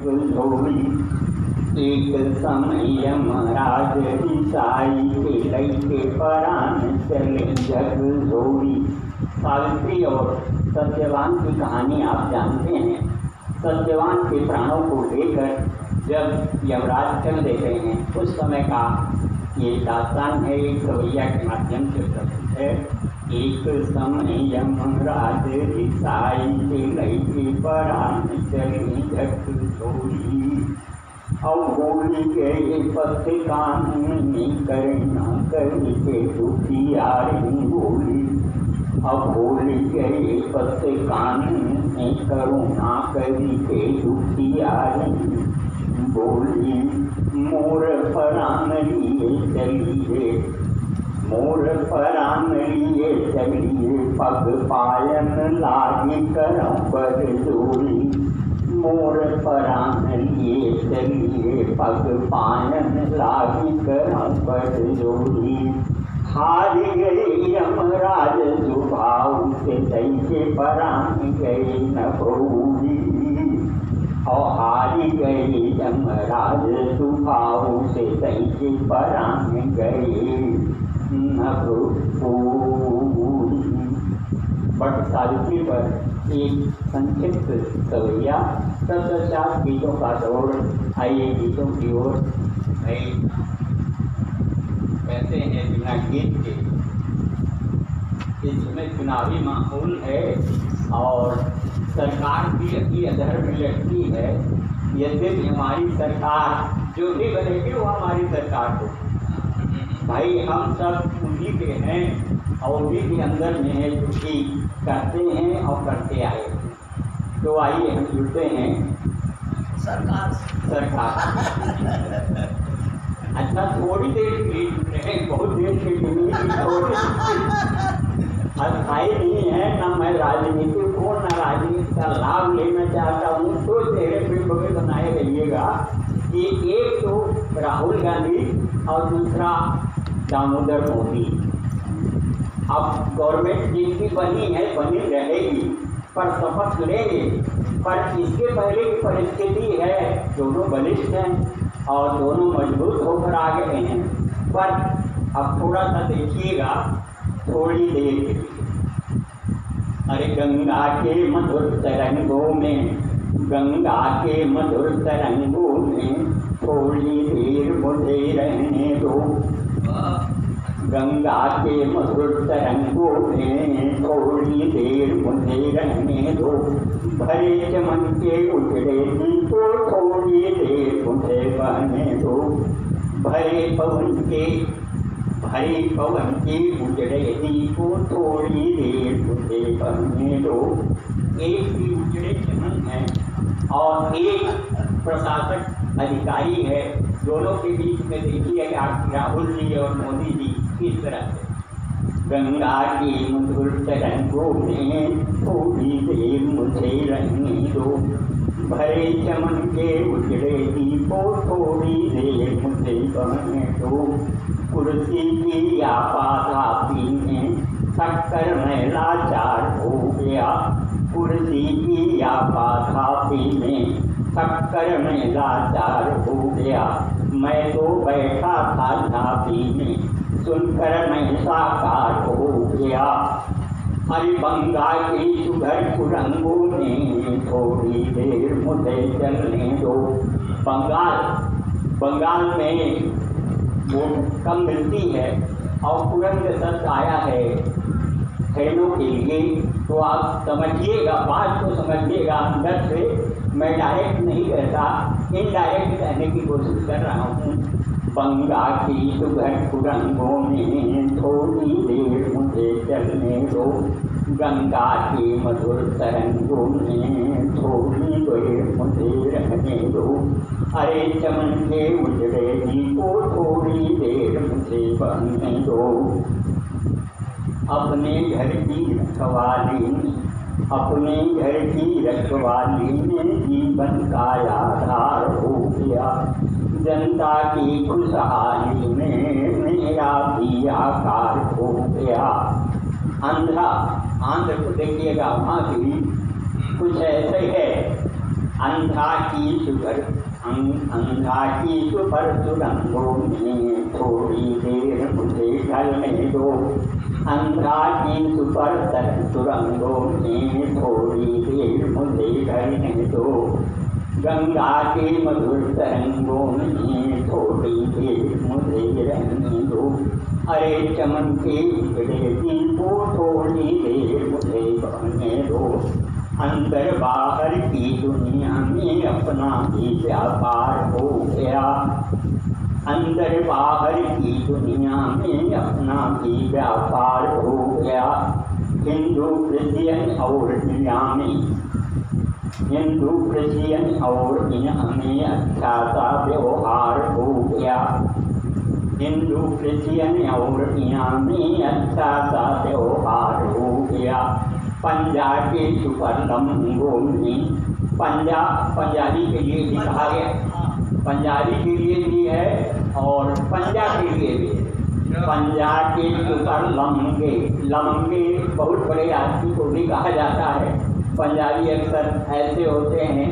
जग जोड़ी। एक समय यमराज ईसाई के लैके परान चले जग जोड़ी। सावित्री और सत्यवान की कहानी आप जानते हैं। सत्यवान के प्राणों को लेकर जब यमराज चल देते हैं उस समय का ये दास्तान है, एक सवैया के माध्यम से प्रस्तुत है। एक समय यमराज ईसाई के लैके परान चले जग जोड़ी। अब बोली गए पत्ते कान में करना करके दुखियारी बोली। अब बोली गए पत्ते कान में करुणा करके दुखियारी बोली। मोर परान लिए चलिए, मोर परान लिए चलिए, पग पायन लागी करम पर जोड़ी। मोर परान लिए चलिए, पग पायन लागी करम पर जोड़ी। हार गई यमराज सुभाव से दैके परान गई न भूली। और हारी गई यमराज सुभाव से दैके परान गई न भूली। बट सावित्री पर एक संक्षिप्त सवैया 7 गीतों का दौर। आइए गीतों की ओर। कहते हैं बिना गीत के इसमें चुनावी माहौल है और सरकार भी अपनी अधर में लटकी है। यद्यपि हमारी सरकार जो भी बनेगी वो हमारी सरकार हो, भाई हम सब उन्हीं के हैं और उन्हीं के अंदर में है जो कि करते हैं और करते आए। तो आइए हम जुड़ते हैं सरकार। अच्छा थोड़ी देर के लिए, बहुत देर के लिए अस्थायी नहीं है। ना मैं राजनीति को न राजनीति का लाभ लेना चाहता हूँ। तो चेहरे पे बनाए रहिएगा कि एक तो राहुल गांधी और दूसरा दामोदर मोदी। अब गवर्नमेंट जिनकी बनी है बनी रहेगी, पर शपथ लेंगे। पर इसके पहले की परिस्थिति है दोनों बलिष्ठ हैं और दोनों मजबूत होकर आ गए हैं। पर अब थोड़ा सा देखिएगा, थोड़ी देर। अरे गंगा के मधुर तरंगों में, गंगा के मधुर तरंगों में थोड़ी देर मुझे रहने दो। गंगा के मधुर तरंगों में थोड़ी देर मुझे रहने दो। भरे चमन के उजड़े दीपों थोड़ी देर मुझे बहने दो। भरे पवन के उजड़े दीपों थोड़ी देर मुझे बहने दो। एक भी उजड़े चमन है और एक प्रशासक अधिकारी है। दोनों के बीच में देखिए राहुल जी और मोदी जी किस तरह से। गंगा की मधुर तरंगों में थोड़ी देर मुझे रहने दो। भरे चमन के उजड़े दीपों थोड़ी देर मुझे बहने दो। कुर्सी की आपाधापी में थककर मैं लाचार हो गया। कुर्सी की आपाधापी में थककर मैं लाचार हो गया। मैं तो बैठा था झांपी में, सुनकर मैं साकार हो गया। हरि गंगा की सुघर कुरंगों में थोड़ी देर मुझे चलने दो। बंगाल में वो कम मिलती है और कुरंग शब्द आया है ट्रेनों के लिए। तो आप समझिएगा, बात को समझिएगा अंदर से। मैं डायरेक्ट नहीं कहता, इनडायरेक्ट कहने की कोशिश कर रहा हूँ। गंगा की सुघर कुरंगों में थोड़ी देर मुझे चलने दो। गंगा की मधुर तरंगों में थोड़ी देर मुझे रहने दो। अरे चमन के उजड़े दीपों थोड़ी देर मुझे बहने दो। अपने घर की रखवाली में जीवन का आधार हो गया। जनता की खुशहाली में मेरा भी आकार हो गया। आंध्र को देखिएगा, वहाँ भी कुछ ऐसे है। अंधा की सुपर सुरंगों में थोड़ी देर मुझे ढलने दो। अंधा की सुपर सुरंगों में थोड़ी देर मुझे ढलने दो। गंगा के मधुर तरंगों में थोड़ी देर मुझे रहने दो। अरे चमन के उजड़े दीपों थोड़ी देर मुझे बहने दो। अंदर बाहर की दुनिया में अपना भी व्यापार हो गया। अंदर बाहर की दुनिया में अपना भी व्यापार हो गया। हिंदू क्रिश्चियन और इस्लामी, हिंदू क्रिश्चियन और इनमें अच्छा सा व्यवहार हो गया। हिंदू क्रिश्चियन और इनमें अच्छा सा व्यवहार हो गया। पंजाब के सुपर लम्बों में पंजाबी के लिए भी कहा गया, पंजाबी के लिए भी है और पंजाब के लिए भी है। पंजाब के सुपर लम्बे बहुत बड़े आदमी को भी कहा जाता है। पंजाबी अक्सर ऐसे होते हैं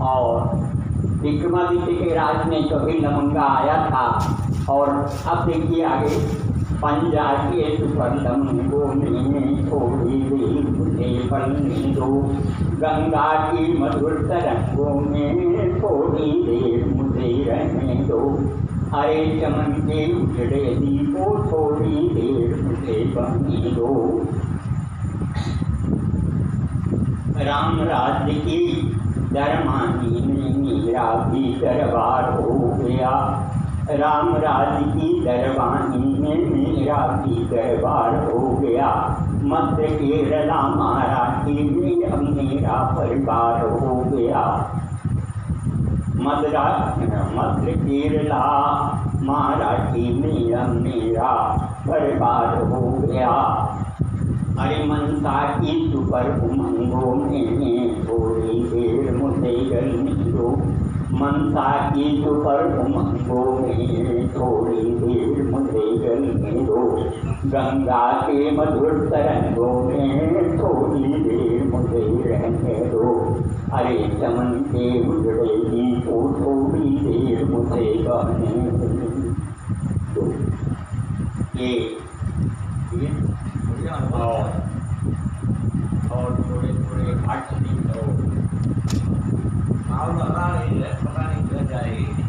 और विक्रमादित्य के राज में कभी लमंगा आया था। और अब देखिए आगे, पंजाब के सुपर लम्बों में थोड़ी देर मुझे पलने दो। गंगा की मधुर तरंगों में थोड़ी देर मुझे रहने दो। अरे चमन के उजड़े दीपों थोड़ी देर मुझे बहने दो। राम राज्य की दरमानी में मेरा भी दरबार हो गया। राम राज्य की दरबानी में मेरा भी दरबार हो गया। मध्य केरला मराठी में अब मेरा परिवार हो गया। मध्य केरला मराठी में अब मेरा परिवार हो गया। अरे मनसा की सुपर उमंगों में थोड़ी देर मुझे जलने दो। मनसा की सुपर उमंगों में थोड़ी देर मुझे जलने दो। गंगा के मधुर तरंगों में थोड़ी देर मुझे रहने दो। अरे चमन के उजड़े दीपों थोड़ी देर मुझे बहने दो। ये और थोड़े थोड़े 8 दिन तो पता नहीं चल जाएगी।